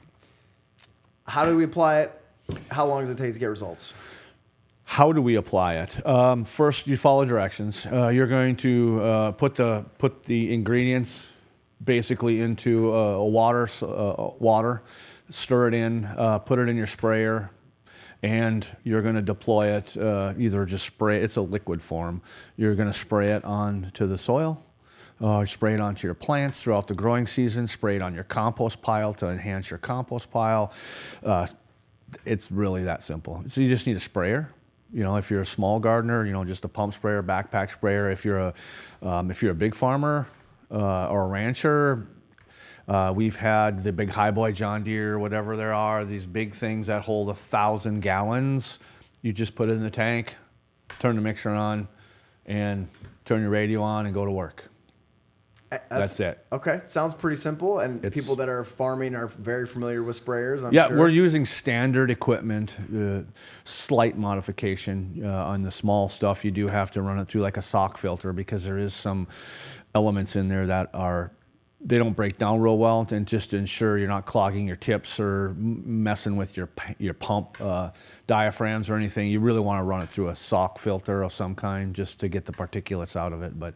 How do we apply it? How long does it take to get results? How do we apply it? First, you follow directions. You're going to put the ingredients basically into water, stir it in, put it in your sprayer. And you're going to deploy it, either just spray, it's a liquid form. You're going to spray it onto the soil, spray it onto your plants throughout the growing season, spray it on your compost pile to enhance your compost pile. It's really that simple. So you just need a sprayer. If you're a small gardener, just a pump sprayer, backpack sprayer. If you're a big farmer or a rancher, we've had the big highboy John Deere, whatever there are, these big things that hold 1,000 gallons. You just put it in the tank, turn the mixer on, and turn your radio on and go to work. That's it. Okay, sounds pretty simple, and people that are farming are very familiar with sprayers, I'm sure. We're using standard equipment, slight modification on the small stuff. You do have to run it through like a sock filter because there is some elements in there that they don't break down real well, and just to ensure you're not clogging your tips or messing with your pump diaphragms or anything. You really want to run it through a sock filter of some kind just to get the particulates out of it, but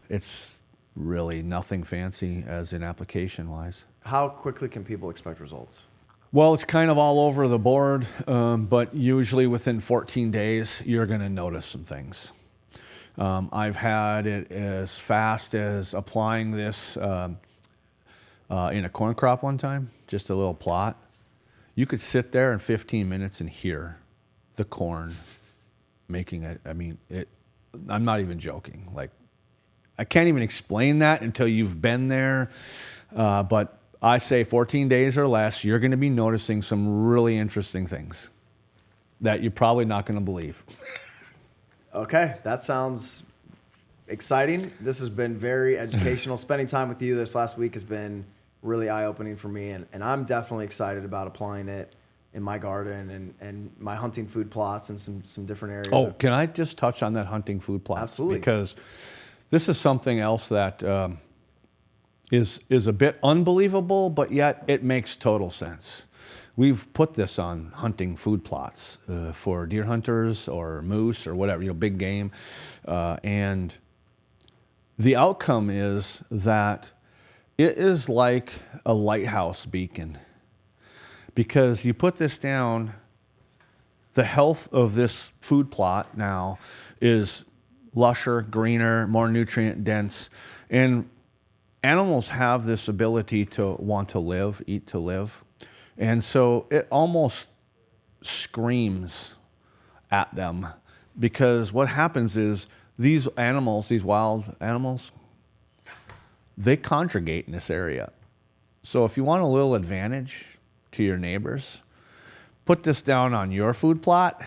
it's really nothing fancy as in application wise. How quickly can people expect results? Well, it's kind of all over the board, but usually within 14 days, you're going to notice some things. I've had it as fast as applying this in a corn crop one time, just a little plot. You could sit there in 15 minutes and hear the corn making it. I mean, I'm not even joking. Like, I can't even explain that until you've been there. But I say 14 days or less, you're going to be noticing some really interesting things that you're probably not going to believe. Okay, that sounds exciting. This has been very educational. Spending time with you this last week has been really eye-opening for me, and I'm definitely excited about applying it in my garden and my hunting food plots and some different areas. Oh, can I just touch on that hunting food plot? Absolutely. Because this is something else that is a bit unbelievable, but yet it makes total sense. We've put this on hunting food plots for deer hunters or moose or whatever, big game. And the outcome is that it is like a lighthouse beacon, because you put this down, the health of this food plot now is lusher, greener, more nutrient dense, and animals have this ability to want to live, eat to live. And so it almost screams at them, because what happens is these animals, these wild animals, they congregate in this area. So if you want a little advantage to your neighbors, put this down on your food plot,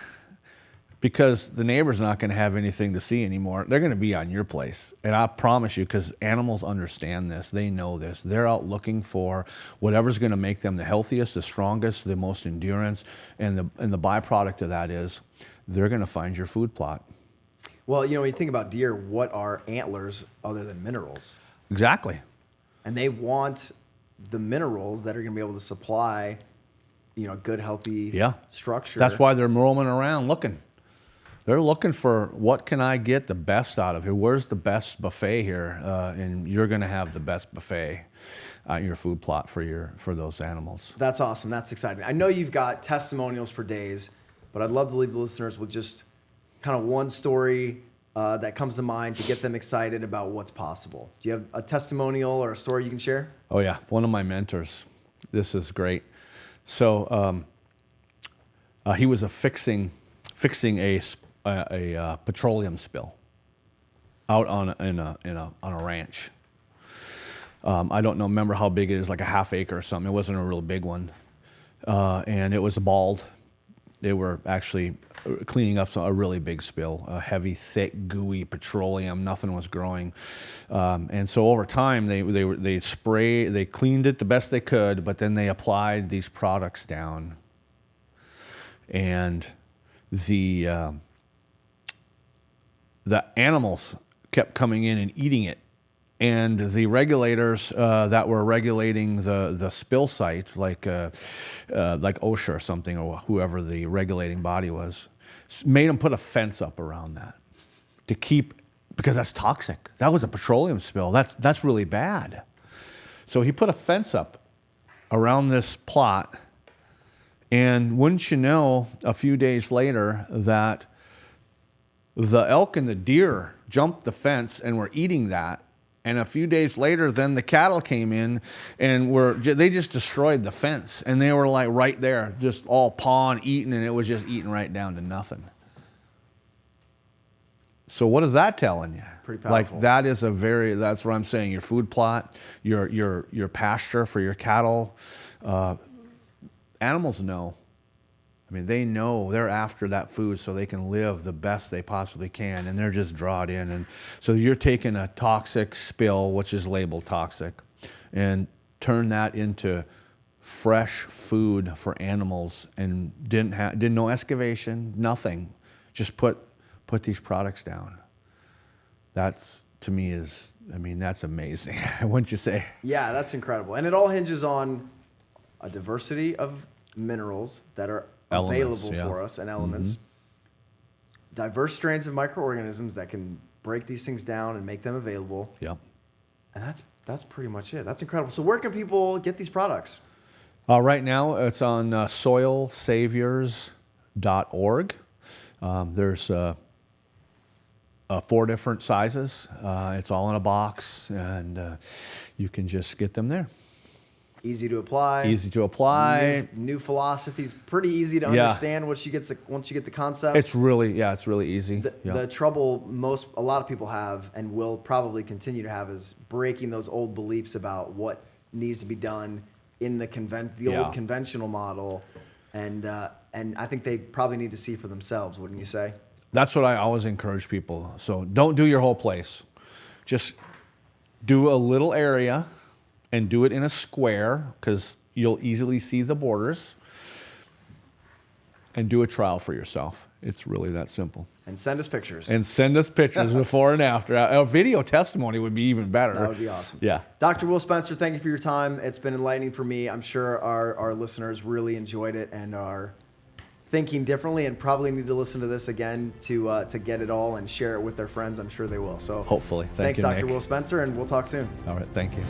because the neighbor's not going to have anything to see anymore. They're going to be on your place. And I promise you, because animals understand this, they know this. They're out looking for whatever's going to make them the healthiest, the strongest, the most endurance. And the byproduct of that is they're going to find your food plot. Well, when you think about deer, what are antlers other than minerals? Exactly. And they want the minerals that are going to be able to supply, good, healthy structure. That's why they're roaming around looking. They're looking for, what can I get the best out of here? Where's the best buffet here? And you're going to have the best buffet on your food plot for those animals. That's awesome. That's exciting. I know you've got testimonials for days, but I'd love to leave the listeners with just kind of one story that comes to mind to get them excited about what's possible. Do you have a testimonial or a story you can share? Oh yeah, one of my mentors. This is great. So he was fixing a petroleum spill out on a ranch. I don't remember how big it is, like a half acre or something. It wasn't a real big one, and it was bald. They were actually cleaning up a really big spill, a heavy, thick, gooey petroleum. Nothing was growing, and so over time they cleaned it the best they could, but then they applied these products down, and the animals kept coming in and eating it. And the regulators that were regulating the spill sites, like OSHA or something, or whoever the regulating body was, made them put a fence up around that to keep, because that's toxic. That was a petroleum spill. That's really bad. So he put a fence up around this plot, and wouldn't you know, a few days later, that the elk and the deer jumped the fence and were eating that. And a few days later, then the cattle came in and they just destroyed the fence. And they were like right there, just all pawing, eating, and it was just eating right down to nothing. So what is that telling you? Pretty powerful. Like that's what I'm saying. Your food plot, your pasture for your cattle, animals know. I mean, they know they're after that food so they can live the best they possibly can, and they're just drawn in. And so you're taking a toxic spill, which is labeled toxic, and turn that into fresh food for animals, and didn't know excavation, nothing. Just put these products down. That's, to me, that's amazing. Wouldn't you say? Yeah, that's incredible. And it all hinges on a diversity of minerals that are available for us, and elements. Mm-hmm. Diverse strains of microorganisms that can break these things down and make them available. Yeah. And that's pretty much it. That's incredible. So where can people get these products? Right now it's on soilsaviors.org. There's 4 different sizes. It's all in a box, and you can just get them there. Easy to apply. Easy to apply. New philosophies. Pretty easy to understand once you get the concepts. It's really easy. The trouble a lot of people have and will probably continue to have is breaking those old beliefs about what needs to be done in the old conventional model, and I think they probably need to see for themselves. Wouldn't you say? That's what I always encourage people. So don't do your whole place. Just do a little area and do it in a square, because you'll easily see the borders, and do a trial for yourself. It's really that simple. And send us pictures. And send us pictures before and after. A video testimony would be even better. That would be awesome. Yeah. Dr. Will Spencer, thank you for your time. It's been enlightening for me. I'm sure our listeners really enjoyed it and are thinking differently, and probably need to listen to this again to get it all and share it with their friends. I'm sure they will. So hopefully. Thanks, Dr. Nick. Will Spencer, and we'll talk soon. All right. Thank you.